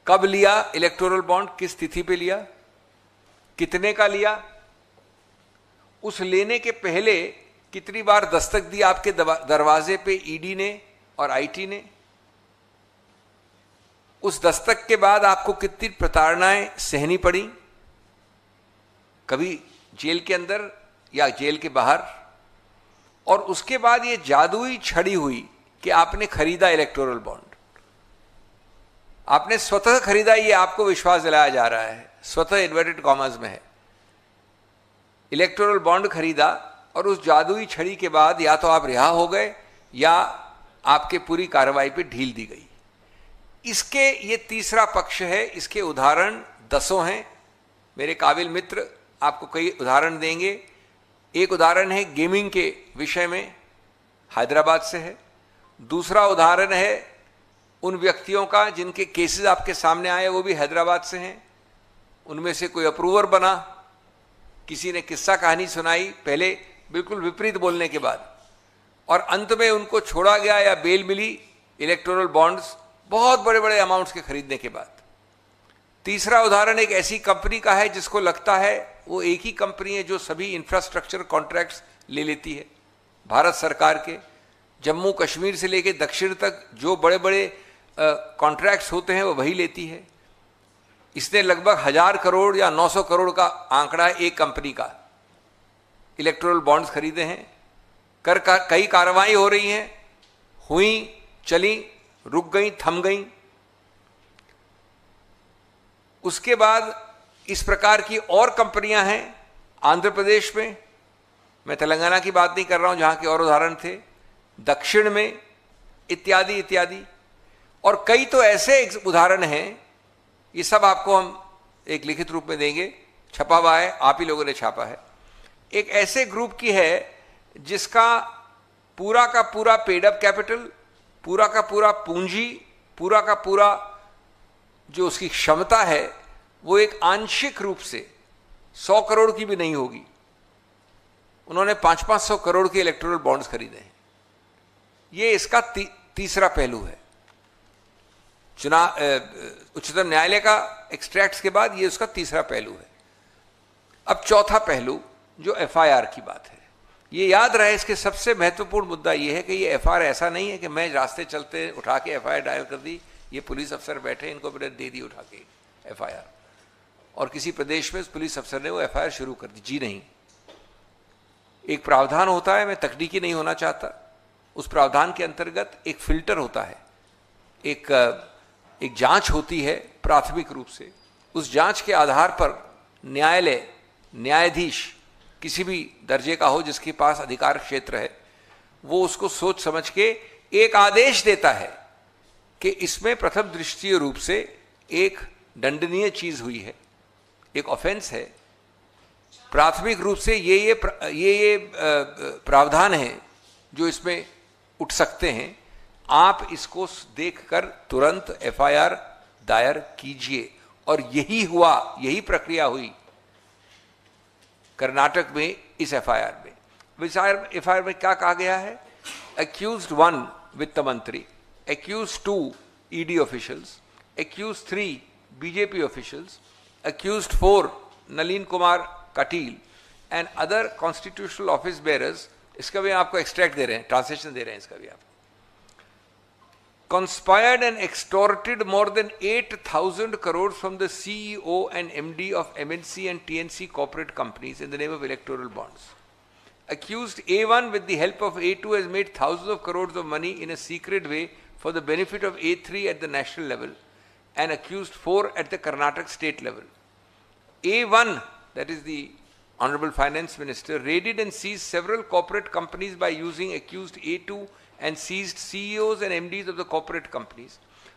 कब लिया electoral bond, किस तिथि पे लिया, कितने का लिया, उस लेने के पहले कितनी बार दस्तक दी आपके दरवाजे पे ईडी ने और आईटी ने, उस दस्तक के बाद आपको कितनी प्रताड़नाएं सहनी पड़ी, कभी जेल के अंदर या जेल के बाहर, और उसके बाद ये जादुई छड़ी हुई कि आपने खरीदा इलेक्टोरल बॉन्ड, आपने स्वतः खरीदा, ये आपको विश्वास दिलाया जा रहा है, स्वतः इन्वर्टेड कॉमर्स में है, इलेक्टोरल बॉन्ड खरीदा, और उस जादुई छड़ी के बाद या तो आप रिहा हो गए या आपके पूरी कार्रवाई पे ढील दी गई। इसके ये तीसरा पक्ष है, इसके उदाहरण दसों हैं, मेरे काबिल मित्र आपको कई उदाहरण देंगे। एक उदाहरण है गेमिंग के विषय में, हैदराबाद से है। दूसरा उदाहरण है उन व्यक्तियों का जिनके केसेस आपके सामने आए, वो भी हैदराबाद से हैं। उनमें से कोई अप्रूवर बना, किसी ने किस्सा कहानी सुनाई पहले बिल्कुल विपरीत बोलने के बाद, और अंत में उनको छोड़ा गया या बेल मिली इलेक्टोरल बॉन्ड्स बहुत बड़े बड़े अमाउंट्स के खरीदने के बाद। तीसरा उदाहरण एक ऐसी कंपनी का है जिसको लगता है वो एक ही कंपनी है जो सभी इंफ्रास्ट्रक्चर कॉन्ट्रैक्ट्स ले लेती है भारत सरकार के, जम्मू कश्मीर से लेकर दक्षिण तक जो बड़े बड़े कॉन्ट्रैक्ट्स होते हैं वो वही लेती है। इसने लगभग 1000 करोड़ या 900 करोड़ का आंकड़ा एक कंपनी का इलेक्टोरल बॉन्ड्स खरीदे हैं। कई कार्रवाई हो रही हैं, हुई, चली, रुक गई, थम गई। उसके बाद इस प्रकार की और कंपनियां हैं आंध्र प्रदेश में, मैं तेलंगाना की बात नहीं कर रहा हूं जहां के और उदाहरण थे, दक्षिण में, इत्यादि इत्यादि। और कई तो ऐसे उदाहरण हैं, ये सब आपको हम एक लिखित रूप में देंगे, छपा हुआ है, आप ही लोगों ने छापा है। एक ऐसे ग्रुप की है जिसका पूरा का पूरा पेड अप कैपिटल, पूरा का पूरा पूंजी, पूरा का पूरा जो उसकी क्षमता है वो एक आंशिक रूप से 100 करोड़ की भी नहीं होगी। उन्होंने 500-500 करोड़ के इलेक्टोरल बॉन्ड्स खरीदे हैं। ये इसका तीसरा पहलू है। उच्चतम न्यायालय का एक्सट्रैक्ट्स के बाद ये उसका तीसरा पहलू है। अब चौथा पहलू जो एफआईआर की बात है, ये याद रहे, इसके सबसे महत्वपूर्ण मुद्दा ये है कि ये एफआईआर ऐसा नहीं है कि मैं रास्ते चलते उठा के एफआईआर डायल कर दी, ये पुलिस अफसर बैठे इनको मैंने दे दी उठा के एफआईआर, और किसी प्रदेश में पुलिस अफसर ने वो एफआईआर शुरू कर दी। जी नहीं, एक प्रावधान होता है, मैं तकनीकी नहीं होना चाहता, उस प्रावधान के अंतर्गत एक फिल्टर होता है, एक जांच होती है प्राथमिक रूप से। उस जांच के आधार पर न्यायालय, न्यायाधीश किसी भी दर्जे का हो जिसके पास अधिकार क्षेत्र है, वो उसको सोच समझ के एक आदेश देता है कि इसमें प्रथम दृष्टीय रूप से एक दंडनीय चीज हुई है, एक ऑफेंस है, प्राथमिक रूप से ये प्रावधान है जो इसमें उठ सकते हैं, आप इसको देखकर तुरंत एफआईआर दायर कीजिए। और यही हुआ, यही प्रक्रिया हुई कर्नाटक में इस एफआईआर में। एफआईआर में क्या कहा गया है? एक्यूज्ड 1 वित्त मंत्री, accused 2 ED officials, accused 3 BJP officials, accused 4 Nalin Kumar Kateel and other constitutional office bearers. इसका भी आपको एक्सट्रैक्ट दे रहे हैं, ट्रांसलेशन दे रहे हैं इसका भी आप। Conspired and extorted more than 8,000 crores from the CEO and MD of MNC and TNC corporate companies in the name of electoral bonds. Accused A1 with the help of A2 has made thousands of crores of money in a secret way for the benefit of A3 at the national level and accused 4 at the Karnataka state level. A1, that is the Honorable Finance Minister, raided and seized several corporate companies by using accused A2 and seized CEOs and MDs of the corporate companies.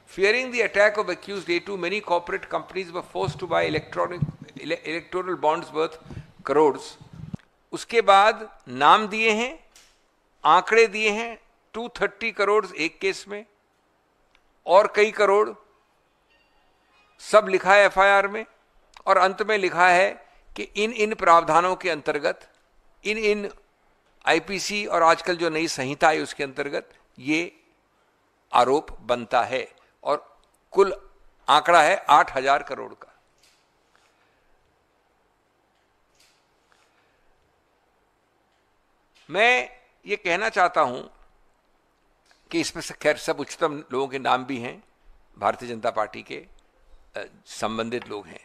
Fearing the attack of accused A2, many corporate companies were forced to buy electoral bonds worth crores. उसके बाद नाम दिए हैं, आंकड़े दिए हैं, 230 करोड़ एक case में और कई करोड़, सब लिखा है एफआईआर में। और अंत में लिखा है कि इन प्रावधानों के अंतर्गत, इन आईपीसी और आजकल जो नई संहिता है उसके अंतर्गत ये आरोप बनता है। और कुल आंकड़ा है 8,000 करोड़ का। मैं ये कहना चाहता हूं कि इसमें से खैर सब उच्चतम लोगों के नाम भी हैं, भारतीय जनता पार्टी के संबंधित लोग हैं,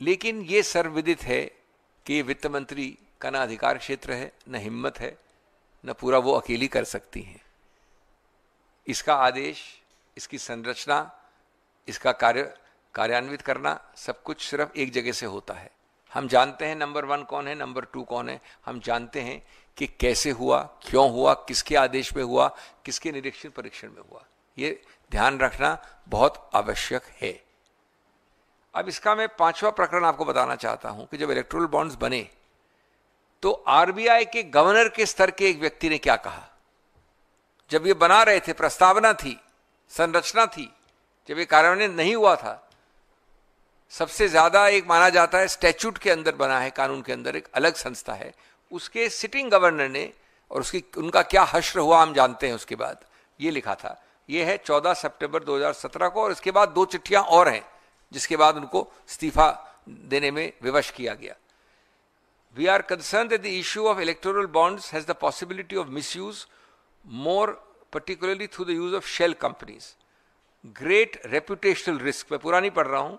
लेकिन ये सर्वविदित है कि वित्त मंत्री का ना अधिकार क्षेत्र है, न हिम्मत है, न पूरा वो अकेली कर सकती हैं। इसका आदेश, इसकी संरचना, इसका कार्यान्वित करना सब कुछ सिर्फ एक जगह से होता है। हम जानते हैं नंबर 1 कौन है, नंबर 2 कौन है, हम जानते हैं कि कैसे हुआ, क्यों हुआ, किसके आदेश में हुआ, किसके निरीक्षण परीक्षण में हुआ। ये ध्यान रखना बहुत आवश्यक है। अब इसका मैं 5वां प्रकरण आपको बताना चाहता हूं कि जब इलेक्टोरल बॉन्ड्स बने तो आरबीआई के गवर्नर के स्तर के एक व्यक्ति ने क्या कहा। जब ये बना रहे थे, प्रस्तावना थी, संरचना थी, जब ये कार्यान्वयन नहीं हुआ था, सबसे ज्यादा एक माना जाता है स्टैच्यूट के अंदर बना है, कानून के अंदर एक अलग संस्था है, उसके सिटिंग गवर्नर ने, और उनका क्या हश्र हुआ हम जानते हैं। उसके बाद ये लिखा था, ये है 14 सितंबर 2017 को, और इसके बाद 2 चिट्ठियां और हैं जिसके बाद उनको इस्तीफा देने में विवश किया गया। We are concerned that the issue of electoral bonds has the possibility of misuse, more particularly through the use of shell companies. Great reputational risk, मैं पूरा नहीं पढ़ रहा हूं,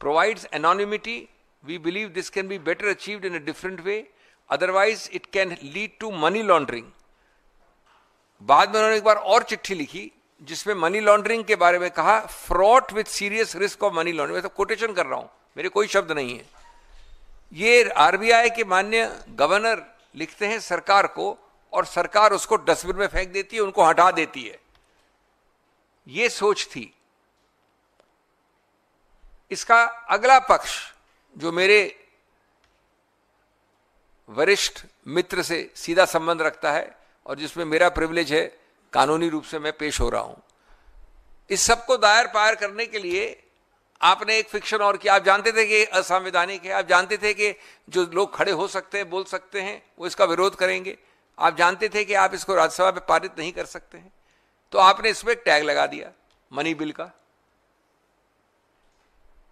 provides anonymity. We believe this can be better achieved in a different way. Otherwise, it can lead to money laundering. बाद में उन्होंने एक बार और चिट्ठी लिखी जिसमें मनी लॉन्ड्रिंग के बारे में कहा, fraught with serious risk of money laundering. मैं तो कोटेशन कर रहा हूं, मेरे कोई शब्द नहीं है। ये आरबीआई के माननीय गवर्नर लिखते हैं सरकार को, और सरकार उसको डस्टबिन में फेंक देती है, उनको हटा देती है। ये सोच थी। इसका अगला पक्ष जो मेरे वरिष्ठ मित्र से सीधा संबंध रखता है और जिसमें मेरा प्रिविलेज है, कानूनी रूप से मैं पेश हो रहा हूं, इस सब को दायर पायर करने के लिए आपने एक फिक्शन और किया। आप जानते थे कि असंवैधानिक है, आप जानते थे कि जो लोग खड़े हो सकते हैं, बोल सकते हैं, वो इसका विरोध करेंगे, आप जानते थे कि आप इसको राज्यसभा में पारित नहीं कर सकते हैं, तो आपने इसमें एक टैग लगा दिया मनी बिल का।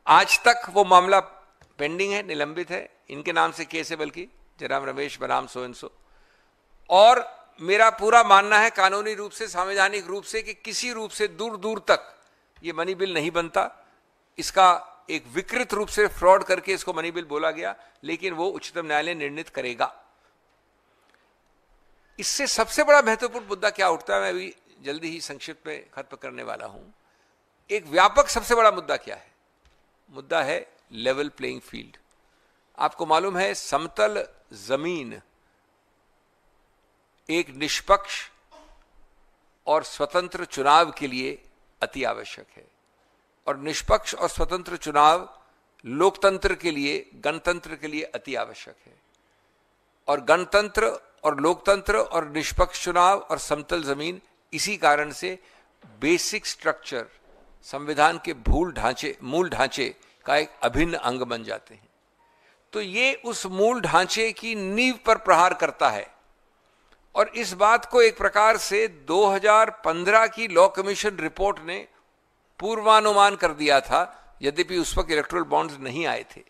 आज तक वो मामला पेंडिंग है, निलंबित है, इनके नाम से केस है, बल्कि जनाब रमेश बनाम सो एंड सो। और मेरा पूरा मानना है कानूनी रूप से, संवैधानिक रूप से, कि किसी रूप से दूर दूर तक ये मनी बिल नहीं बनता। इसका एक विकृत रूप से फ्रॉड करके इसको मनी बिल बोला गया, लेकिन वो उच्चतम न्यायालय निर्णित करेगा। इससे सबसे बड़ा महत्वपूर्ण मुद्दा क्या उठता है, मैं अभी जल्दी ही संक्षिप्त में खत्म करने वाला हूं। एक व्यापक सबसे बड़ा मुद्दा क्या है? मुद्दा है लेवल प्लेइंग फील्ड। आपको मालूम है समतल जमीन एक निष्पक्ष और स्वतंत्र चुनाव के लिए अति आवश्यक है, और निष्पक्ष और स्वतंत्र चुनाव लोकतंत्र के लिए, गणतंत्र के लिए अति आवश्यक है। और गणतंत्र और लोकतंत्र और निष्पक्ष चुनाव और समतल जमीन इसी कारण से बेसिक स्ट्रक्चर, संविधान के मूल ढांचे का एक अभिन्न अंग बन जाते हैं। तो ये उस मूल ढांचे की नींव पर प्रहार करता है। और इस बात को एक प्रकार से 2015 की लॉ कमीशन रिपोर्ट ने पूर्वानुमान कर दिया था, यद्यपि उस वक्त इलेक्टोरल बॉन्ड्स नहीं आए थे।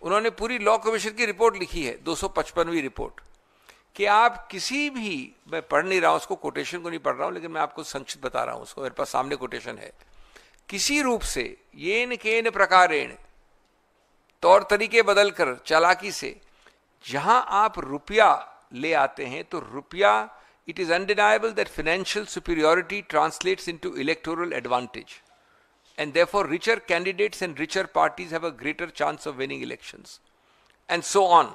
उन्होंने पूरी लॉ कमीशन की रिपोर्ट लिखी है, 255वीं रिपोर्ट, कि आप किसी भी, मैं पढ़ नहीं रहा हूं उसको, कोटेशन को नहीं पढ़ रहा हूं, लेकिन मैं आपको संक्षिप्त बता रहा हूं उसको, मेरे पास सामने कोटेशन है। किसी रूप से येन केन प्रकारेण, तौर तरीके बदलकर, चालाकी से, जहां आप रुपया ले आते हैं, तो रुपया, it is undeniable that financial superiority translates into electoral advantage, and therefore richer candidates and richer parties have a greater chance of winning elections, and so on.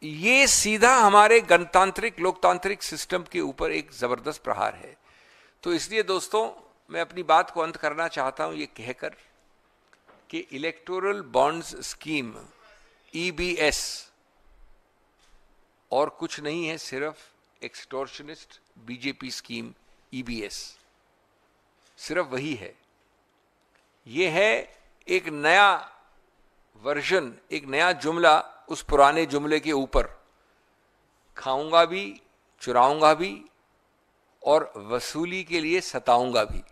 ये सीधा हमारे गणतांत्रिक लोकतांत्रिक सिस्टम के ऊपर एक जबरदस्त प्रहार है। तो इसलिए दोस्तों, मैं अपनी बात को अंत करना चाहता हूं ये कहकर कि इलेक्टोरल बॉन्ड्स स्कीम EBS और कुछ नहीं है, सिर्फ एक्सटॉर्शनिस्ट बीजेपी स्कीम EBS, सिर्फ वही है। ये है एक नया वर्जन, एक नया जुमला उस पुराने जुमले के ऊपर, खाऊंगा भी, चुराऊंगा भी और वसूली के लिए सताऊंगा भी।